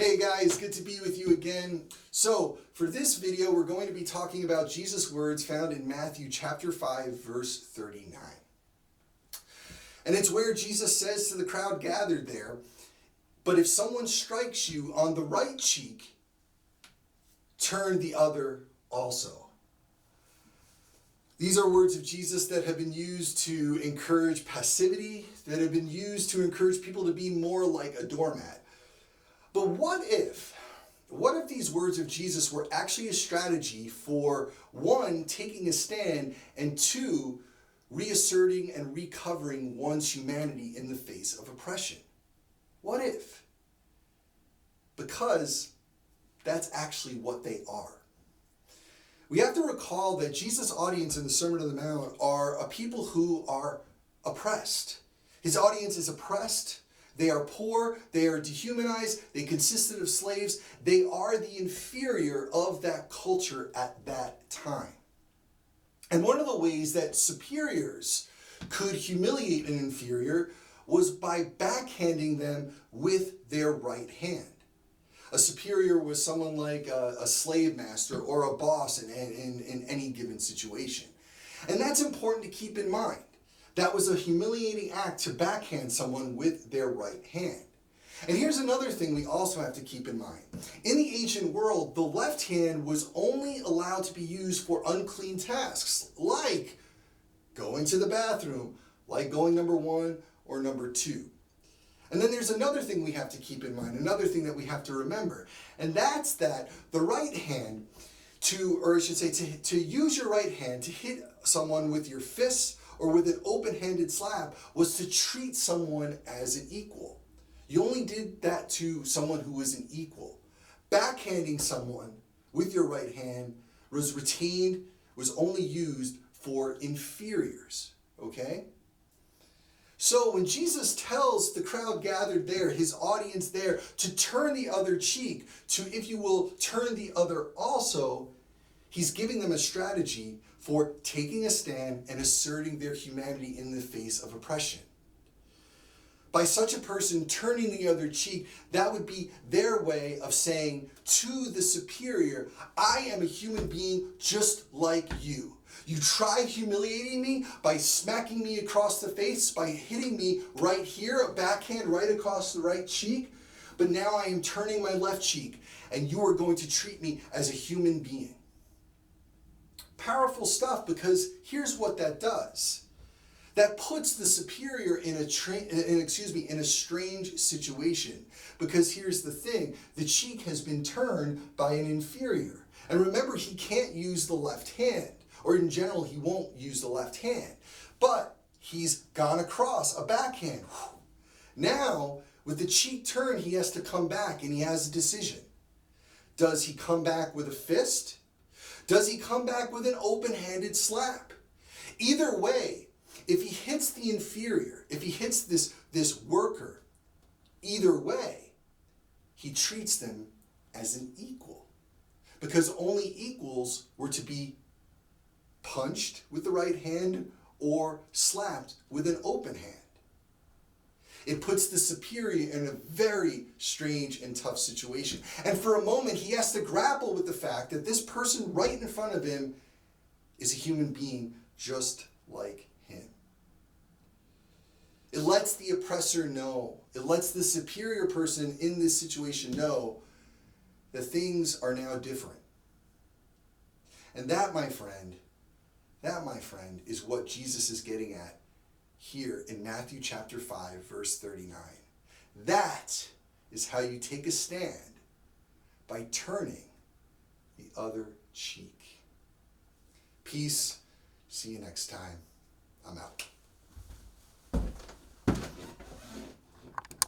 Hey guys, good to be with you again. So for this video, we're going to be talking about Jesus' words found in Matthew chapter 5, verse 39. And it's where Jesus says to the crowd gathered there, "But if someone strikes you on the right cheek, turn the other also." These are words of Jesus that have been used to encourage passivity, that have been used to encourage people to be more like a doormat. But what if these words of Jesus were actually a strategy for, one, taking a stand, and two, reasserting and recovering one's humanity in the face of oppression? What if? Because that's actually what they are. We have to recall that Jesus' audience in the Sermon on the Mount are a people who are oppressed. His audience is oppressed. They are poor, they are dehumanized, they consisted of slaves. They are the inferior of that culture at that time. And one of the ways that superiors could humiliate an inferior was by backhanding them with their right hand. A superior was someone like a slave master or a boss in any given situation. And that's important to keep in mind. That was a humiliating act to backhand someone with their right hand. And here's another thing we also have to keep in mind. In the ancient world, the left hand was only allowed to be used for unclean tasks, like going to the bathroom, like going number 1 or number 2. And then there's another thing we have to keep in mind, another thing that we have to remember, and that's that the right hand, to use your right hand to hit someone with your fists or with an open-handed slap was to treat someone as an equal. You only did that to someone who was an equal. Backhanding someone with your right hand was only used for inferiors, okay? So when Jesus tells the crowd gathered there, his audience there, to turn the other cheek, to, if you will, turn the other also, he's giving them a strategy for taking a stand and asserting their humanity in the face of oppression. By such a person turning the other cheek, that would be their way of saying to the superior, I am a human being just like you. You try humiliating me by smacking me across the face, by hitting me right here, a backhand right across the right cheek, but now I am turning my left cheek, and you are going to treat me as a human being. Powerful stuff, because here's what that does. That puts the superior in a strange situation. Because here's the thing, the cheek has been turned by an inferior. And remember, he can't use the left hand, or in general, he won't use the left hand. But he's gone across a backhand. Now, with the cheek turned, he has to come back, and he has a decision. Does he come back with a fist? Does he come back with an open-handed slap? Either way, if he hits the inferior, if he hits this worker, either way, he treats them as an equal. Because only equals were to be punched with the right hand or slapped with an open hand. It puts the superior in a very strange and tough situation. And for a moment, he has to grapple with the fact that this person right in front of him is a human being just like him. It lets the oppressor know, it lets the superior person in this situation know that things are now different. And that, my friend, is what Jesus is getting at here in Matthew chapter 5, verse 39. That is how you take a stand, by turning the other cheek. Peace. See you next time. I'm out.